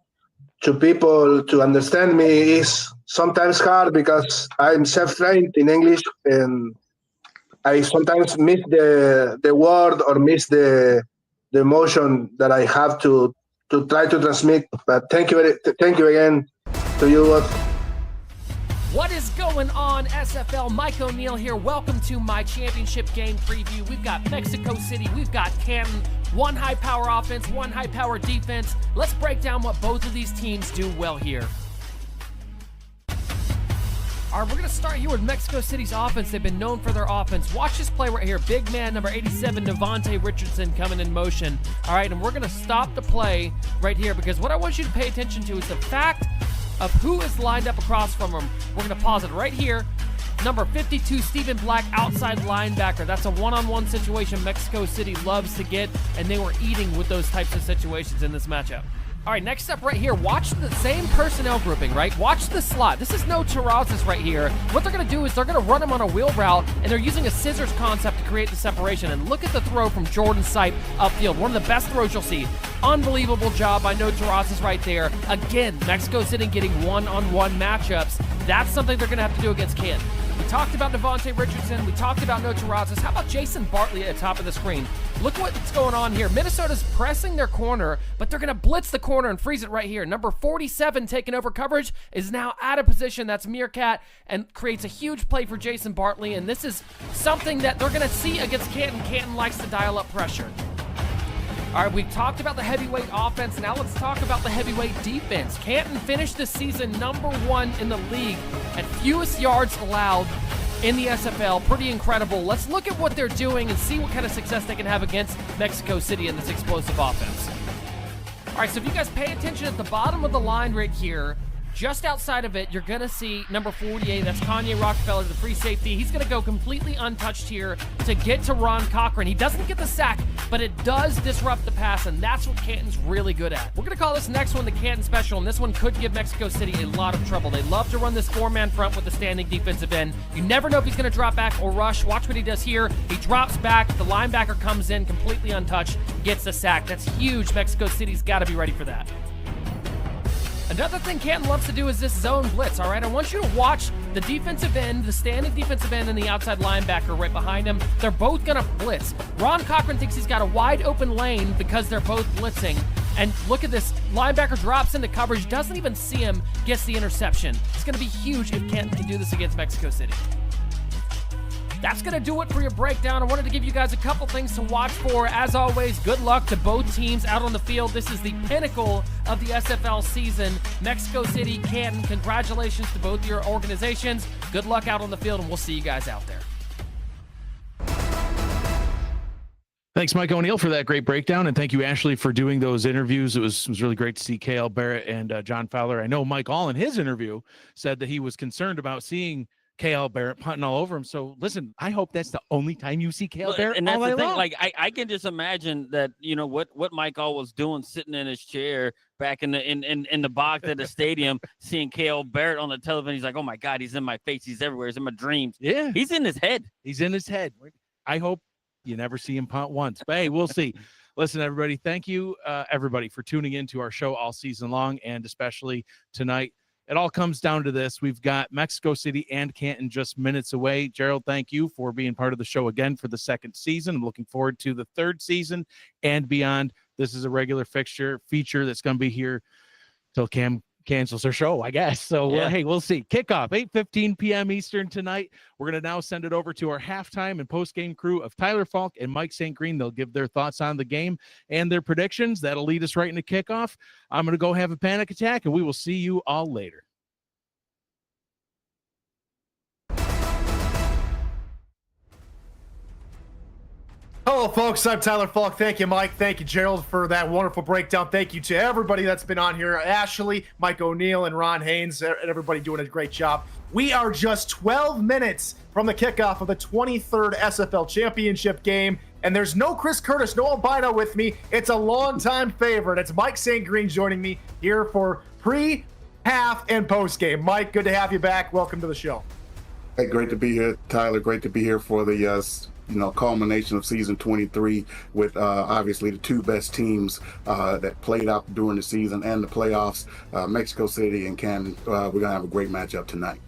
people to understand me is sometimes hard because I'm self-trained in English, and I sometimes miss the word or miss the emotion that I have to try to transmit. But thank you again to you both. What is going on, SFL? Mike O'Neill here. Welcome to my championship game preview. We've got Mexico City, we've got Canton, one high power offense, one high power defense. Let's break down what both of these teams do well here. All right, we're going to start here with Mexico City's offense. They've been known for their offense. Watch this play right here. Big man, number 87, Devontae Richardson coming in motion. All right, and we're going to stop the play right here because what I want you to pay attention to is the fact of who is lined up across from him. We're going to pause it right here. Number 52, Stephen Black, outside linebacker. That's a one-on-one situation Mexico City loves to get, and they were eating with those types of situations in this matchup. All right, next up right here, watch the same personnel grouping, right? Watch the slot. This is no Terrazas right here. What they're going to do is they're going to run him on a wheel route, and they're using a scissors concept to create the separation. And look at the throw from Jordan Sipe upfield. One of the best throws you'll see. Unbelievable job by No Terrazas right there. Again, Mexico City getting one-on-one matchups. That's something they're going to have to do against Canton. We talked about Devontae Richardson. We talked about No Terrazas. How about Jason Bartley at the top of the screen? Look what's going on here. Minnesota's pressing their corner, but they're going to blitz the corner and freeze it right here. Number 47 taking over coverage is now out of position. That's Meerkat, and creates a huge play for Jason Bartley, and this is something that they're going to see against Canton. Canton likes to dial up pressure. All right, we've talked about the heavyweight offense. Now let's talk about the heavyweight defense. Canton finished this season number 1 in the league at fewest yards allowed in the SFL. Pretty incredible. Let's look at what they're doing and see what kind of success they can have against Mexico City in this explosive offense. All right, so if you guys pay attention at the bottom of the line right here, just outside of it, you're going to see number 48. That's Kanye Rockefeller, the free safety. He's going to go completely untouched here to get to Ron Cochran. He doesn't get the sack, but it does disrupt the pass, and that's what Canton's really good at. We're going to call this next one the Canton Special, and this one could give Mexico City a lot of trouble. They love to run this 4-man front with the standing defensive end. You never know if he's going to drop back or rush. Watch what he does here. He drops back. The linebacker comes in completely untouched, gets the sack. That's huge. Mexico City's got to be ready for that. Another thing Canton loves to do is this zone blitz, all right? I want you to watch the defensive end, the standing defensive end, and the outside linebacker right behind him. They're both going to blitz. Ron Cochran thinks he's got a wide open lane because they're both blitzing. And look at this. Linebacker drops into coverage, doesn't even see him, gets the interception. It's going to be huge if Canton can do this against Mexico City. That's going to do it for your breakdown. I wanted to give you guys a couple things to watch for. As always, good luck to both teams out on the field. This is the pinnacle of the SFL season. Mexico City, Canton, congratulations to both your organizations. Good luck out on the field, and we'll see you guys out there. Thanks, Mike O'Neill, for that great breakdown, and thank you, Ashley, for doing those interviews. It was really great to see K.L. Barrett and John Fowler. I know Mike All in his interview said that he was concerned about seeing K.L. Barrett punting all over him. So listen, I hope that's the only time you see K.L. Barrett. And that's all the thing. long. Like I can just imagine that, you know, what Mike All was doing, sitting in his chair back in the box at the stadium, seeing K.L. Barrett on the television. He's like, oh my God, he's in my face. He's everywhere. He's in my dreams. Yeah. He's in his head. He's in his head. I hope you never see him punt once, but hey, we'll see. Listen, everybody, thank you, everybody, for tuning in to our show all season long, and especially tonight. It all comes down to this. We've got Mexico City and Canton just minutes away. Gerald, thank you for being part of the show again for the second season. I'm looking forward to the third season and beyond. This is a regular feature that's going to be here till Cam cancels her show, I guess. So, hey, we'll see. Kickoff, 8:15 p.m. Eastern tonight. We're going to now send it over to our halftime and post-game crew of Tyler Falk and Mike St. Green. They'll give their thoughts on the game and their predictions. That'll lead us right into kickoff. I'm going to go have a panic attack, and we will see you all later. Hello, folks. I'm Tyler Falk. Thank you, Mike. Thank you, Gerald, for that wonderful breakdown. Thank you to everybody that's been on here. Ashley, Mike O'Neill, and Ron Haynes, and everybody doing a great job. We are just 12 minutes from the kickoff of the 23rd SFL Championship game, and there's no Chris Curtis, no albino with me. It's a longtime favorite. It's Mike St. Green joining me here for pre, half, and post game. Mike, good to have you back. Welcome to the show. Hey, great to be here, Tyler. Great to be here for the culmination of season 23 with obviously the two best teams that played out during the season and the playoffs, Mexico City and Canton. We're gonna have a great matchup tonight.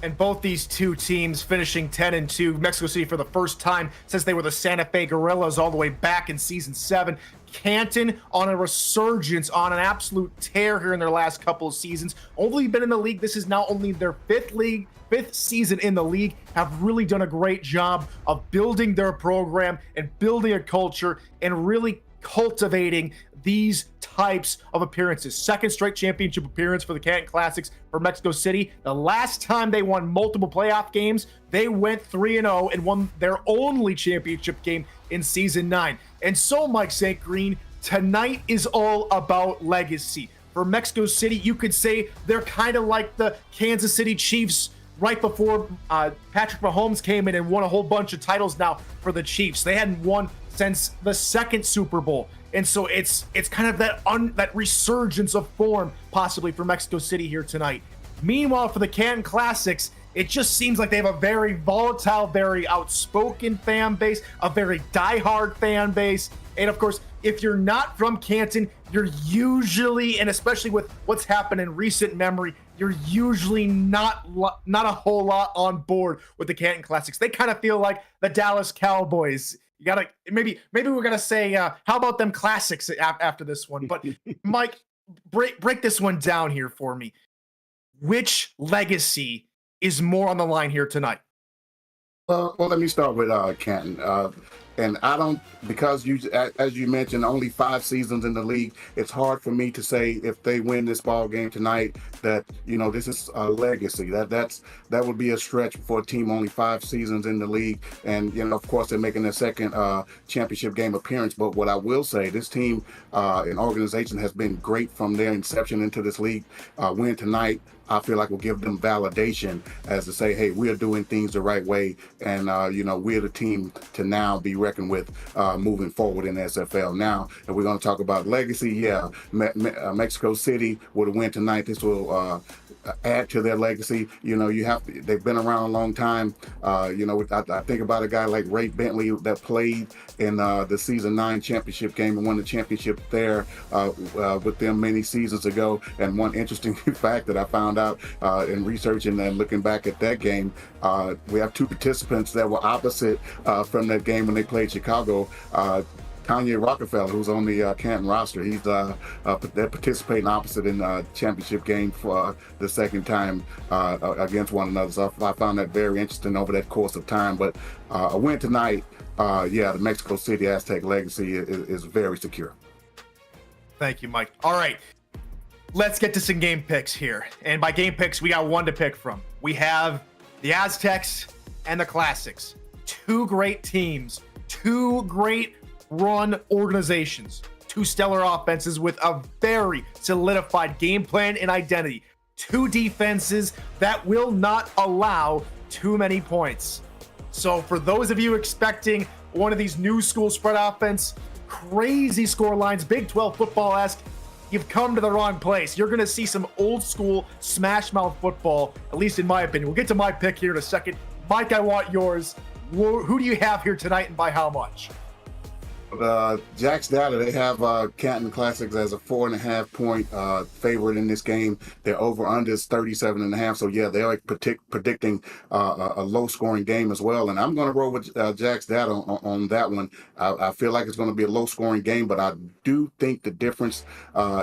And both these two teams finishing 10-2. Mexico City for the first time since they were the Santa Fe Gorillas all the way back in season 7. Canton on a resurgence, on an absolute tear here in their last couple of seasons. Only been in the league. This is now only their fifth season in the league. Have really done a great job of building their program and building a culture and really cultivating these types of appearances. Second straight championship appearance for the Canton Classics for Mexico City. The last time they won multiple playoff games, they went 3-0 and won their only championship game in season 9. And so, Mike St. Green, tonight is all about legacy. For Mexico City, you could say they're kind of like the Kansas City Chiefs right before Patrick Mahomes came in and won a whole bunch of titles now for the Chiefs. They hadn't won since the second Super Bowl. And so it's kind of that resurgence of form possibly for Mexico City here tonight. Meanwhile, for the Canton Classics, it just seems like they have a very volatile, very outspoken fan base, a very diehard fan base. And of course, if you're not from Canton, you're usually, and especially with what's happened in recent memory, you're usually not a whole lot on board with the Canton Classics. They kind of feel like the Dallas Cowboys. You gotta maybe we're gonna say how about them Classics after this one? But Mike, break this one down here for me. Which legacy is more on the line here tonight? Well, let me start with Canton. And I don't, because as you mentioned, only 5 seasons in the league, it's hard for me to say if they win this ball game tonight that, this is a legacy. That would be a stretch for a team only 5 seasons in the league. And, of course, they're making their second championship game appearance. But what I will say, this team and organization has been great from their inception into this league. Win tonight, I feel like will give them validation as to say, hey, we're doing things the right way. And, we're the team to now be reckoned with moving forward in the SFL. Now, if we're going to talk about legacy, Mexico City with a win tonight, this will add to their legacy. They've been around a long time. I think about a guy like Ray Bentley that played in the season 9 championship game and won the championship there with them many seasons ago. And one interesting fact that I found out in researching and looking back at that game, we have 2 participants that were opposite from that game when they played Chicago. Kanye Rockefeller, who's on the Canton roster, he's they're participating opposite in the championship game for the second time against one another. So I found that very interesting over that course of time. But a win tonight, the Mexico City Aztec legacy is very secure. Thank you, Mike. All right, let's get to some game picks here. And by game picks, we got one to pick from. We have the Aztecs and the Classics. 2 great teams, 2 great run organizations, 2 stellar offenses with a very solidified game plan and identity, 2 defenses that will not allow too many points. So for those of you expecting one of these new school spread offense, crazy score lines, Big 12 football-esque, you've come to the wrong place. You're going to see some old school smash mouth football, at least in my opinion. We'll get to my pick here in a second. Mike, I want yours. Who do you have here tonight and by how much? Jack's data, they have Canton Classics as a 4.5 point favorite in this game. Their over-under is 37.5. So, they're predicting a low-scoring game as well. And I'm going to roll with Jack's data on that one. I feel like it's going to be a low-scoring game, but I do think the difference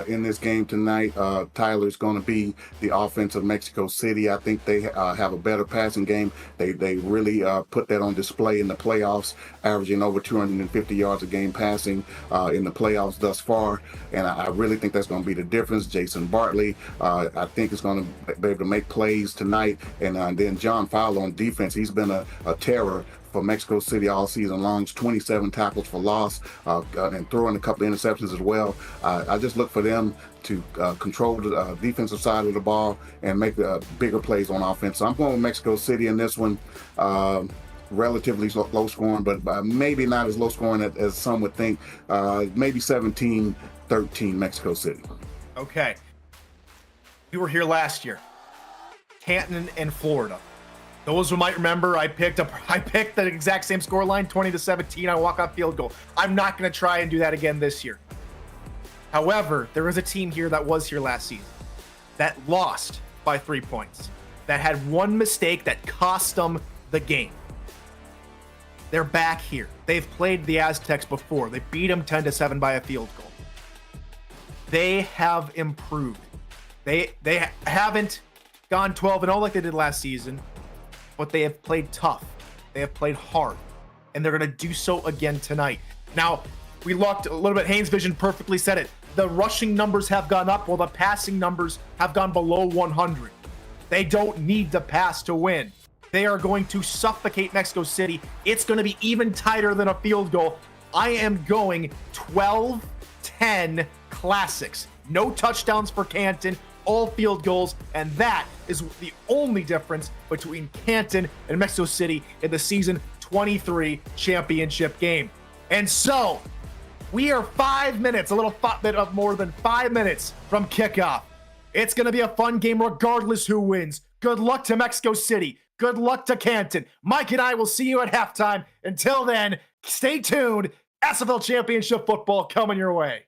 in this game tonight, Tyler, is going to be the offense of Mexico City. I think they have a better passing game. They really put that on display in the playoffs, averaging over 250 yards a game passing in the playoffs thus far, and I really think that's going to be the difference. Jason Bartley, I think is going to be able to make plays tonight, and then John Fowler on defense. He's been a terror for Mexico City all season long. 27 tackles for loss and throwing a couple of interceptions as well. I just look for them to control the defensive side of the ball and make bigger plays on offense. So I'm going with Mexico City in this one. Relatively low scoring, but maybe not as low scoring as some would think. Maybe 17-13 Mexico City. Okay. You were here last year. Canton and Florida. Those who might remember, I picked the exact same scoreline, 20-17 on walk-off field goal. I'm not going to try and do that again this year. However, there is a team here that was here last season that lost by 3 points, that had one mistake that cost them the game. They're back here. They've played the Aztecs before. They beat them 10-7 by a field goal. They have improved. They haven't gone 12-0 like they did last season, but they have played tough. They have played hard, and they're going to do so again tonight. Now, we looked a little bit. Haynes Vision perfectly said it. The rushing numbers have gone up while the passing numbers have gone below 100. They don't need to pass to win. They are going to suffocate Mexico City. It's going to be even tighter than a field goal. I am going 12-10 Classics. No touchdowns for Canton, all field goals, and that is the only difference between Canton and Mexico City in the season 23 championship game. And so, we are 5 minutes, a little bit of more than 5 minutes from kickoff. It's going to be a fun game regardless who wins. Good luck to Mexico City. Good luck to Canton. Mike and I will see you at halftime. Until then, stay tuned. SFL Championship football coming your way.